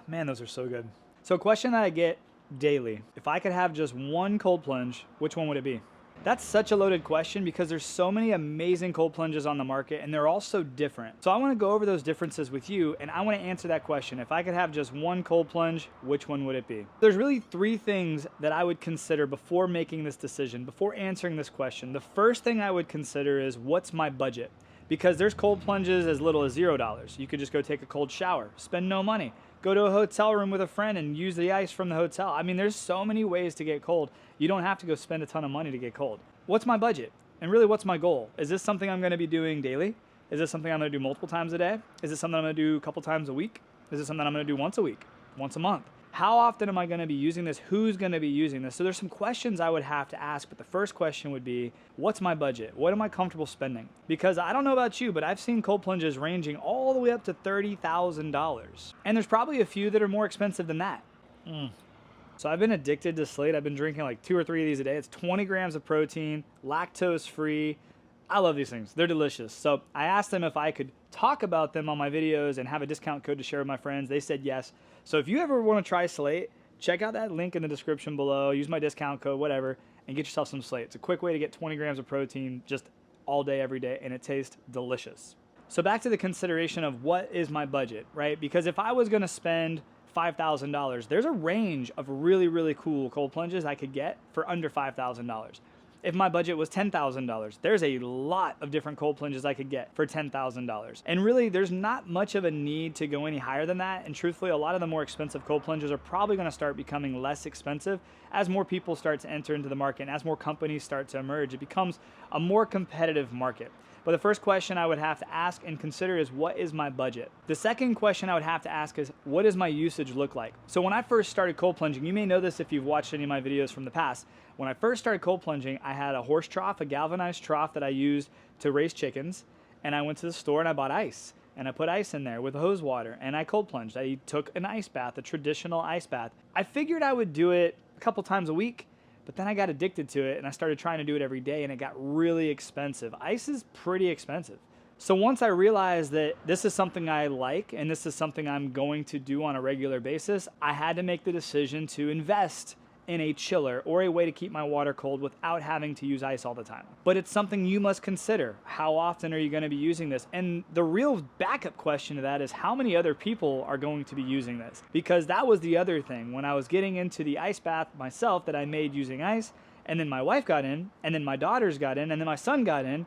Man, those are so good. So a question that I get daily, if I could have just one cold plunge, which one would it be? That's such a loaded question because there's so many amazing cold plunges on the market and they're all so different. So I want to go over those differences with you and I want to answer that question. If I could have just one cold plunge, which one would it be? There's really three things that I would consider before making this decision, before answering this question. The first thing I would consider is what's my budget? Because there's cold plunges as little as $0. You could just go take a cold shower, spend no money. Go to a hotel room with a friend and use the ice from the hotel. I mean, there's so many ways to get cold. You don't have to go spend a ton of money to get cold. What's my budget? And really, what's my goal? Is this something I'm gonna be doing daily? Is this something I'm gonna do multiple times a day? Is it something I'm gonna do a couple times a week? Is it something I'm gonna do once a week, once a month? How often am I gonna be using this? Who's gonna be using this? So there's some questions I would have to ask, but the first question would be, what's my budget? What am I comfortable spending? Because I don't know about you, but I've seen cold plunges ranging all the way up to $30,000. And there's probably a few that are more expensive than that. So I've been addicted to Slate. I've been drinking like 2 or 3 of these a day. It's 20 grams of protein, lactose free. I love these things. They're delicious. So I asked them if I could talk about them on my videos and have a discount code to share with my friends. They said yes. So if you ever want to try Slate, check out that link in the description below. Use my discount code, whatever, and get yourself some Slate. It's a quick way to get 20 grams of protein just all day, every day, and it tastes delicious. So back to the consideration of what is my budget, right? Because if I was going to spend $5,000, there's a range of really, really cool cold plunges I could get for under $5,000. If my budget was $10,000, there's a lot of different cold plunges I could get for $10,000. And really, there's not much of a need to go any higher than that. And truthfully, a lot of the more expensive cold plunges are probably going to start becoming less expensive as more people start to enter into the market and as more companies start to emerge. It becomes a more competitive market. But the first question I would have to ask and consider is, what is my budget? The second question I would have to ask is, what does my usage look like? So when I first started cold plunging, you may know this if you've watched any of my videos from the past. When I first started cold plunging, I had a horse trough, a galvanized trough that I used to raise chickens. And I went to the store and I bought ice. And I put ice in there with hose water and I cold plunged. I took an ice bath, a traditional ice bath. I figured I would do it a couple times a week. But then I got addicted to it and I started trying to do it every day and it got really expensive. Ice is pretty expensive. So once I realized that this is something I like and this is something I'm going to do on a regular basis, I had to make the decision to invest in a chiller or a way to keep my water cold without having to use ice all the time. But it's something you must consider. How often are you going to be using this? And the real backup question to that is, how many other people are going to be using this? Because that was the other thing. When I was getting into the ice bath myself that I made using ice, and then my wife got in, and then my daughters got in, and then my son got in,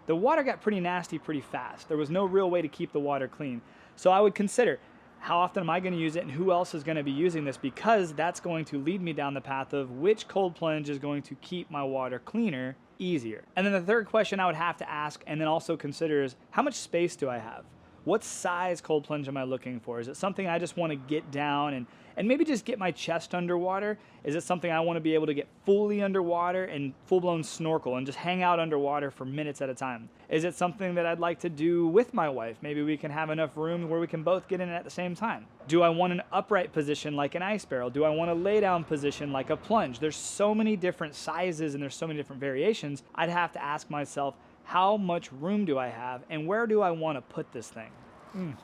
the water got pretty nasty pretty fast. There was no real way to keep the water clean. So I would consider, how often am I going to use it and who else is going to be using this? Because that's going to lead me down the path of which cold plunge is going to keep my water cleaner easier. And then the third question I would have to ask and then also consider is, how much space do I have? What size cold plunge am I looking for? Is it something I just want to get down and maybe just get my chest underwater? Is it something I want to be able to get fully underwater and full-blown snorkel and just hang out underwater for minutes at a time? Is it something that I'd like to do with my wife? Maybe we can have enough room where we can both get in it at the same time. Do I want an upright position like an ice barrel? Do I want a lay down position like a plunge? There's so many different sizes and there's so many different variations. I'd have to ask myself, how much room do I have and where do I want to put this thing?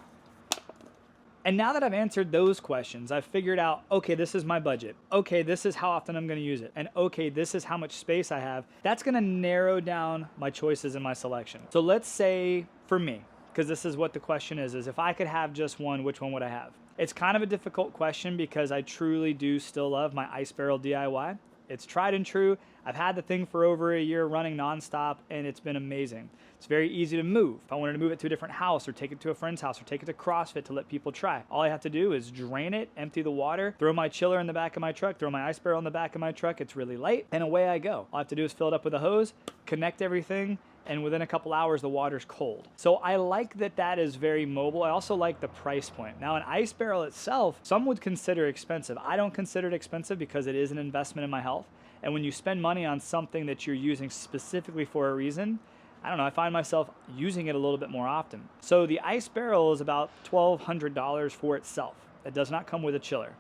And now that I've answered those questions, I've figured out, okay, this is my budget. Okay, this is how often I'm going to use it. And okay, this is how much space I have. That's going to narrow down my choices and my selection. So let's say for me, because this is what the question is if I could have just one, which one would I have? It's kind of a difficult question because I truly do still love my ice barrel DIY. It's tried and true. I've had the thing for over a year running nonstop and it's been amazing. It's very easy to move. If I wanted to move it to a different house or take it to a friend's house or take it to CrossFit to let people try, all I have to do is drain it, empty the water, throw my chiller in the back of my truck, throw my ice barrel in the back of my truck. It's really light and away I go. All I have to do is fill it up with a hose, connect everything, and within a couple hours, the water's cold. So I like that that is very mobile. I also like the price point. Now, an ice barrel itself, some would consider expensive. I don't consider it expensive because it is an investment in my health. And when you spend money on something that you're using specifically for a reason, I don't know, I find myself using it a little bit more often. So the ice barrel is about $1,200 for itself. It does not come with a chiller.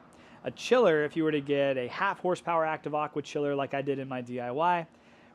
A chiller, if you were to get a 1/2 horsepower active aqua chiller like I did in my DIY,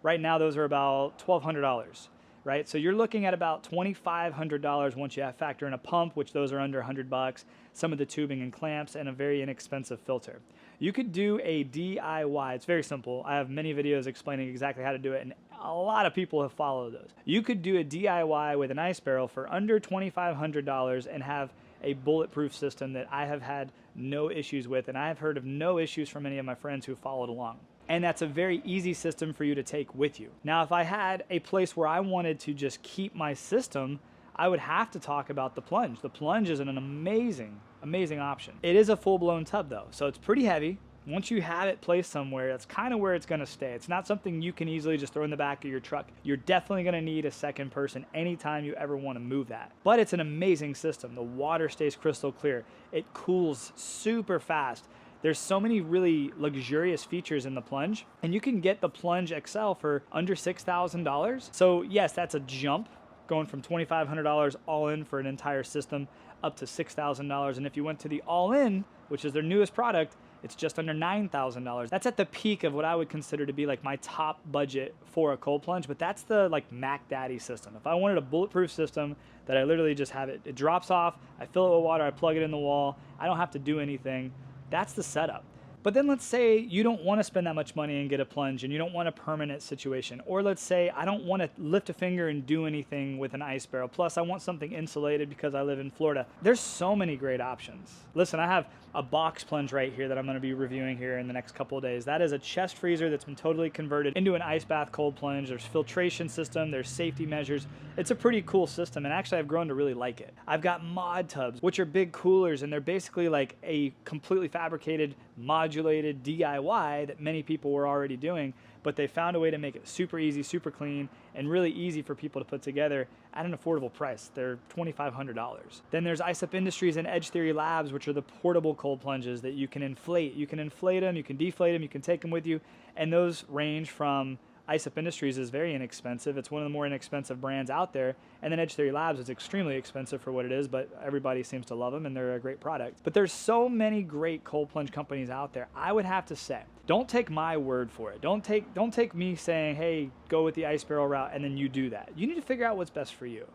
right now those are about $1,200. right? So you're looking at about $2,500 once you factor in a pump, which those are under $100, some of the tubing and clamps, and a very inexpensive filter. You could do a DIY. It's very simple. I have many videos explaining exactly how to do it, and a lot of people have followed those. You could do a DIY with an ice barrel for under $2,500 and have a bulletproof system that I have had no issues with, and I have heard of no issues from any of my friends who followed along. And that's a very easy system for you to take with you. Now, if I had a place where I wanted to just keep my system, I would have to talk about the Plunge. The Plunge is an amazing, amazing option. It is a full-blown tub though, so it's pretty heavy. Once you have it placed somewhere, that's kind of where it's gonna stay. It's not something you can easily just throw in the back of your truck. You're definitely gonna need a second person anytime you ever wanna move that. But it's an amazing system. The water stays crystal clear. It cools super fast. There's so many really luxurious features in the Plunge, and you can get the Plunge XL for under $6,000. So yes, that's a jump, going from $2,500 all in for an entire system up to $6,000. And if you went to the all in, which is their newest product, it's just under $9,000. That's at the peak of what I would consider to be like my top budget for a cold plunge, but that's the like Mac Daddy system. If I wanted a bulletproof system that I literally just have it drops off, I fill it with water, I plug it in the wall, I don't have to do anything, that's the setup. But then let's say you don't want to spend that much money and get a Plunge and you don't want a permanent situation. Or let's say I don't want to lift a finger and do anything with an ice barrel. Plus I want something insulated because I live in Florida. There's so many great options. Listen, I have a box Plunge right here that I'm going to be reviewing here in the next couple of days. That is a chest freezer that's been totally converted into an ice bath cold plunge. There's filtration system, there's safety measures. It's a pretty cool system, and actually I've grown to really like it. I've got ModTubs, which are big coolers, and they're basically like a completely fabricated, modulated DIY that many people were already doing, but they found a way to make it super easy, super clean, and really easy for people to put together at an affordable price. They're $2,500. Then there's Ice Up Industries and Edge Theory Labs, which are the portable cold plunges that you can inflate. You can inflate them, you can deflate them, you can take them with you, and those range from Ice Up Industries is very inexpensive. It's one of the more inexpensive brands out there. And then Edge Theory Labs is extremely expensive for what it is, but everybody seems to love them and they're a great product. But there's so many great cold plunge companies out there. I would have to say, don't take my word for it. Don't take me saying, hey, go with the ice barrel route and then you do that. You need to figure out what's best for you.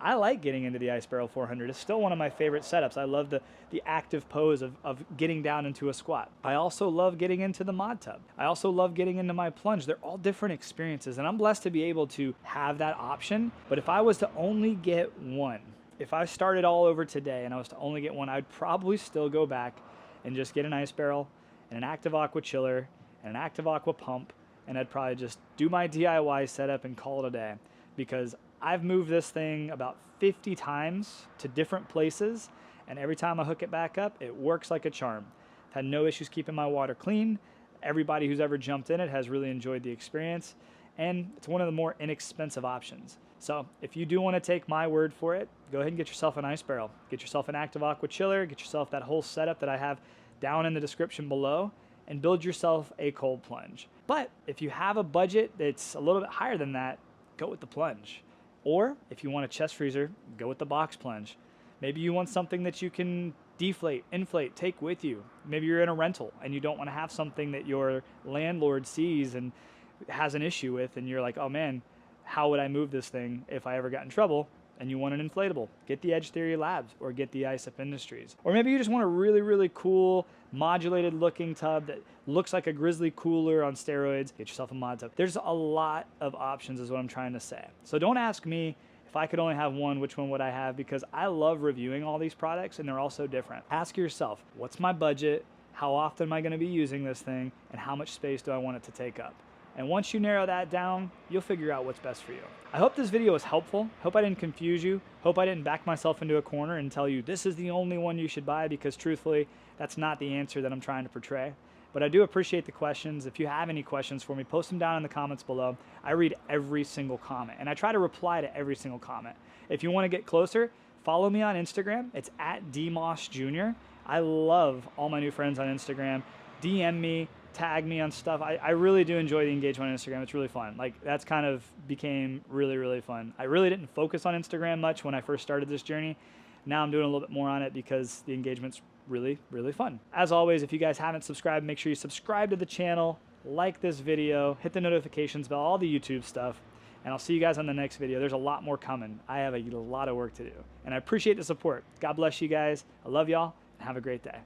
I like getting into the Ice Barrel 400. It's still one of my favorite setups. I love the active pose of getting down into a squat. I also love getting into the ModTub. I also love getting into my Plunge. They're all different experiences, and I'm blessed to be able to have that option. But if I was to only get one, if I started all over today and I was to only get one, I'd probably still go back and just get an ice barrel and an active aqua chiller and an active aqua pump, and I'd probably just do my DIY setup and call it a day, because I've moved this thing about 50 times to different places, and every time I hook it back up, it works like a charm. I've had no issues keeping my water clean. Everybody who's ever jumped in it has really enjoyed the experience, and it's one of the more inexpensive options. So if you do want to take my word for it, go ahead and get yourself an ice barrel. Get yourself an active aqua chiller, get yourself that whole setup that I have down in the description below, and build yourself a cold plunge. But if you have a budget that's a little bit higher than that, go with the Plunge. Or if you want a chest freezer, go with the box Plunge. Maybe you want something that you can deflate, inflate, take with you. Maybe you're in a rental and you don't want to have something that your landlord sees and has an issue with, and you're like, oh man, how would I move this thing if I ever got in trouble? And you want an inflatable, get the Edge Theory Labs or get the Ice Up Industries. Or maybe you just want a really, really cool modulated looking tub that looks like a Grizzly cooler on steroids. Get yourself a ModTub. There's a lot of options is what I'm trying to say. So don't ask me if I could only have one, which one would I have, because I love reviewing all these products and they're all so different. Ask yourself, what's my budget? How often am I going to be using this thing? And how much space do I want it to take up? And once you narrow that down, you'll figure out what's best for you. I hope this video was helpful. Hope I didn't confuse you. Hope I didn't back myself into a corner and tell you this is the only one you should buy, because truthfully, that's not the answer that I'm trying to portray. But I do appreciate the questions. If you have any questions for me, post them down in the comments below. I read every single comment, and I try to reply to every single comment. If you want to get closer, follow me on Instagram. It's @dmossjr. I love all my new friends on Instagram. DM me, tag me on stuff. I really do enjoy the engagement on Instagram. It's really fun. Like, that's kind of became really, really fun. I really didn't focus on Instagram much when I first started this journey. Now I'm doing a little bit more on it because the engagement's really, really fun. As always, if you guys haven't subscribed, make sure you subscribe to the channel, like this video, hit the notifications bell, all the YouTube stuff. And I'll see you guys on the next video. There's a lot more coming. I have a lot of work to do. And I appreciate the support. God bless you guys. I love y'all, and have a great day.